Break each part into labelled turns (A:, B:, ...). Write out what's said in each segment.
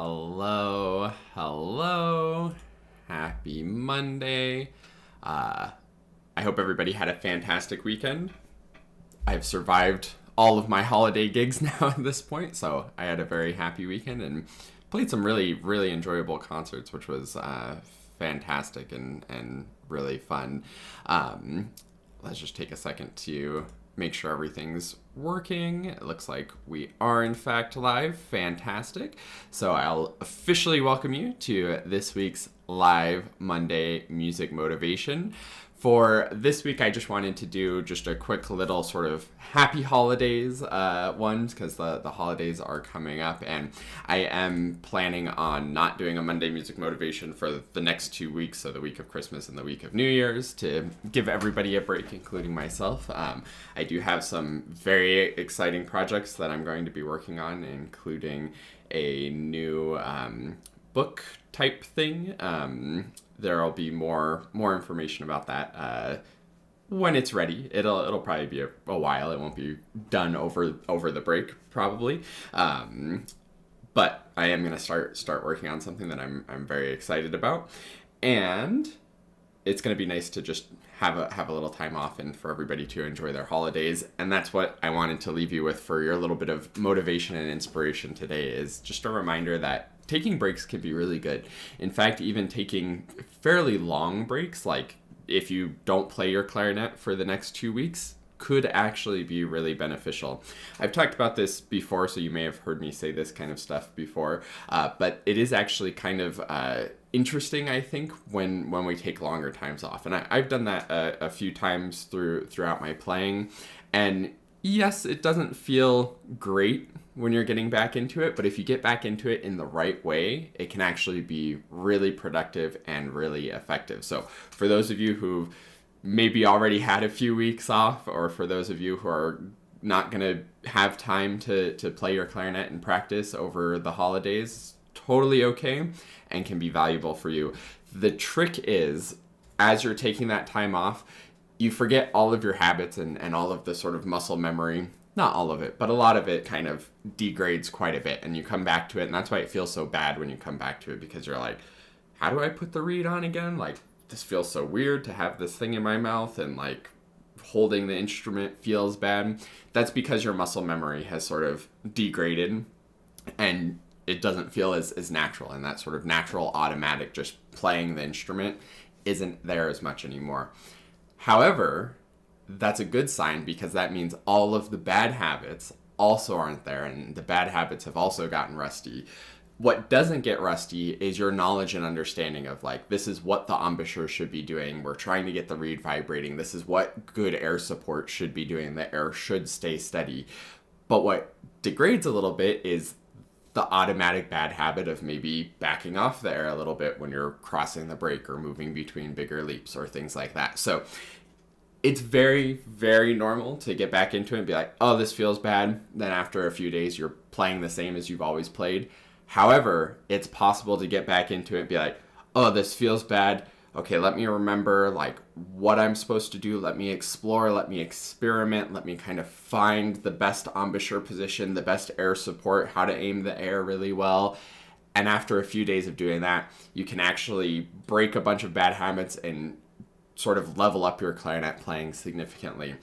A: Hello, hello. Happy Monday. I hope everybody had a fantastic weekend. I've survived all of my holiday gigs now at this point, so I had a very happy weekend and played some really, really enjoyable concerts, which was fantastic and really fun. Let's just take a second to make sure everything's working. It looks like we are in fact live. Fantastic. So I'll officially welcome you to this week's live Monday music motivation. For this week, I just wanted to do just a quick little sort of happy holidays one, because the holidays are coming up, and I am planning on not doing a Monday music motivation for the next 2 weeks, so the week of Christmas and the week of New Year's, to give everybody a break, including myself. I do have some very exciting projects that I'm going to be working on, including a new book type thing. There'll be more information about that when it's ready. It'll probably be a while. It won't be done over the break probably. But I am gonna start working on something that I'm very excited about, and it's gonna be nice to just have a little time off and for everybody to enjoy their holidays. And that's what I wanted to leave you with for your little bit of motivation and inspiration today, is just a reminder that taking breaks can be really good. In fact, even taking fairly long breaks, like if you don't play your clarinet for the next 2 weeks, could actually be really beneficial. I've talked about this before, so you may have heard me say this kind of stuff before, but it is actually kind of interesting, I think, when we take longer times off. And I've done that a few times throughout my playing, and yes, it doesn't feel great when you're getting back into it, but if you get back into it in the right way, it can actually be really productive and really effective. So for those of you who've maybe already had a few weeks off, or for those of you who are not going to have time to play your clarinet and practice over the holidays, totally okay and can be valuable for you. The trick is, as you're taking that time off, you forget all of your habits and all of the sort of muscle memory. Not all of it, but a lot of it kind of degrades quite a bit, and you come back to it, and that's why it feels so bad when you come back to it, because you're like, how do I put the reed on again? Like, this feels so weird to have this thing in my mouth, and like holding the instrument feels bad. That's because your muscle memory has sort of degraded, and it doesn't feel as natural, and that sort of natural automatic just playing the instrument isn't there as much anymore. However, that's a good sign, because that means all of the bad habits also aren't there, and the bad habits have also gotten rusty. What doesn't get rusty is your knowledge and understanding of, like, this is what the embouchure should be doing. We're trying to get the reed vibrating. This is what good air support should be doing. The air should stay steady. But what degrades a little bit is the automatic bad habit of maybe backing off the air a little bit when you're crossing the break or moving between bigger leaps or things like that. So it's very, very normal to get back into it and be like, oh, this feels bad. Then after a few days, you're playing the same as you've always played. However, it's possible to get back into it and be like, oh, this feels bad. Okay, let me remember like what I'm supposed to do. Let me explore, let me experiment, let me kind of find the best embouchure position, the best air support, how to aim the air really well. And after a few days of doing that, you can actually break a bunch of bad habits and sort of level up your clarinet playing significantly.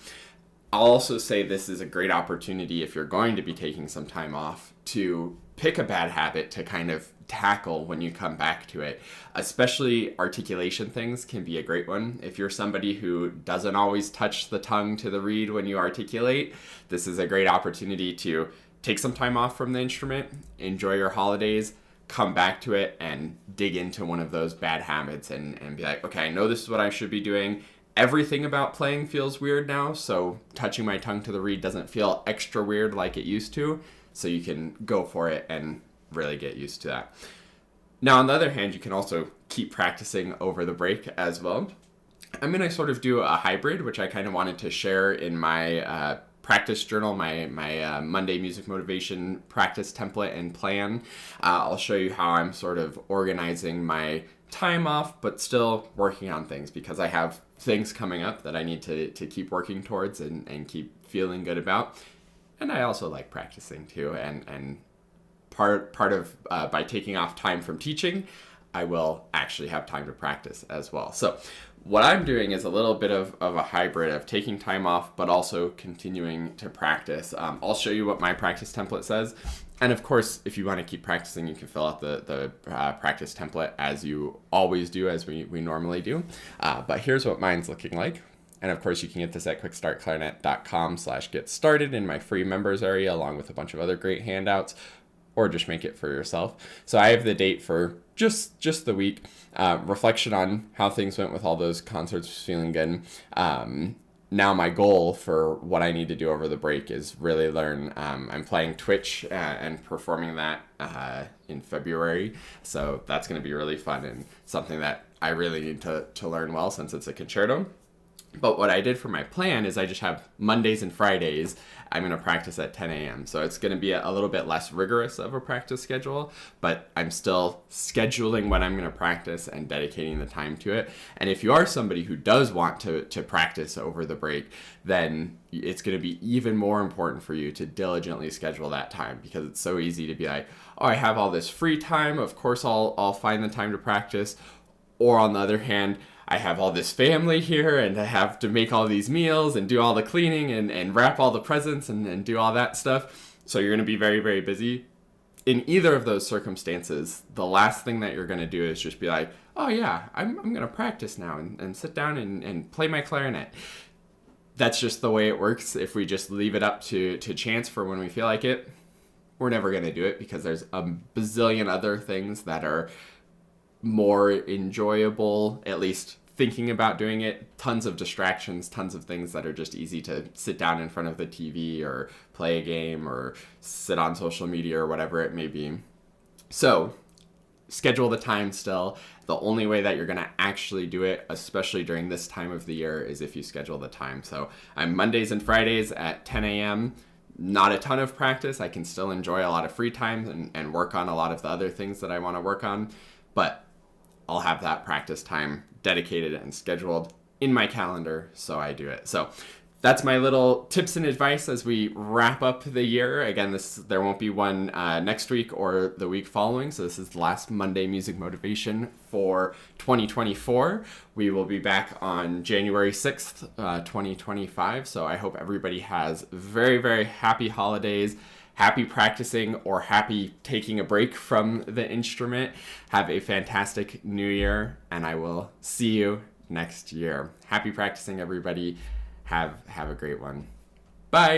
A: I'll also say this is a great opportunity, if you're going to be taking some time off, to pick a bad habit to kind of tackle when you come back to it. Especially articulation things can be a great one. If you're somebody who doesn't always touch the tongue to the reed when you articulate, this is a great opportunity to take some time off from the instrument, enjoy your holidays, come back to it and dig into one of those bad habits and be like, okay, I know this is what I should be doing. Everything about playing feels weird now, so touching my tongue to the reed doesn't feel extra weird like it used to. So you can go for it and really get used to that. Now, on the other hand, you can also keep practicing over the break as well. I'm going to sort of do a hybrid, which I kind of wanted to share in my practice journal, my Monday music motivation practice template and plan. I'll show you how I'm sort of organizing my time off, but still working on things, because I have things coming up that I need to keep working towards and keep feeling good about. And I also like practicing too, and part of by taking off time from teaching, I will actually have time to practice as well. So what I'm doing is a little bit of a hybrid of taking time off, but also continuing to practice. I'll show you what my practice template says. And of course, if you want to keep practicing, you can fill out the practice template as you always do, as we normally do. But here's what mine's looking like. And of course, you can get this at quickstartclarinet.com/get started in my free members area, along with a bunch of other great handouts, or just make it for yourself. So I have the date for just the week. Reflection on how things went with all those concerts was feeling good. Now my goal for what I need to do over the break is really learn. I'm playing Twitch and performing that in February. So that's going to be really fun and something that I really need to learn well, since it's a concerto. But what I did for my plan is I just have Mondays and Fridays I'm going to practice at 10 a.m. So it's going to be a little bit less rigorous of a practice schedule, but I'm still scheduling when I'm going to practice and dedicating the time to it. And if you are somebody who does want to practice over the break, then it's going to be even more important for you to diligently schedule that time, because it's so easy to be like, oh, I have all this free time, of course I'll find the time to practice. Or on the other hand, I have all this family here and I have to make all these meals and do all the cleaning and wrap all the presents and do all that stuff. So you're going to be very, very busy. In either of those circumstances, the last thing that you're going to do is just be like, oh yeah, I'm going to practice now and sit down and play my clarinet. That's just the way it works. If we just leave it up to chance for when we feel like it, we're never going to do it, because there's a bazillion other things that are more enjoyable, at least thinking about doing it. Tons of distractions, tons of things that are just easy to sit down in front of the TV or play a game or sit on social media or whatever it may be. So schedule the time still. The only way that you're going to actually do it, especially during this time of the year, is if you schedule the time. So I'm Mondays and Fridays at 10 a.m. Not a ton of practice. I can still enjoy a lot of free time and work on a lot of the other things that I want to work on. But I'll have that practice time dedicated and scheduled in my calendar, so I do it. So that's my little tips and advice as we wrap up the year. Again, there won't be one next week or the week following, so this is the last Monday Music Motivation for 2024. We will be back on January 6th, 2025, so I hope everybody has very, very happy holidays. Happy practicing, or happy taking a break from the instrument. Have a fantastic new year, and I will see you next year. Happy practicing, everybody. Have a great one. Bye.